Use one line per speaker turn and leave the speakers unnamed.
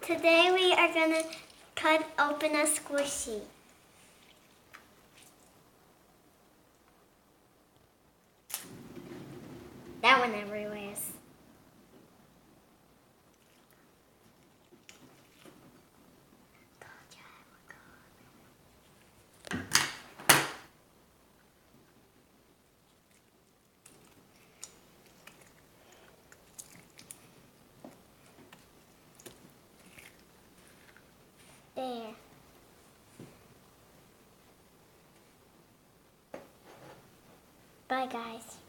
Today we are going to cut open a squishy. That one everywhere. There. Bye, guys.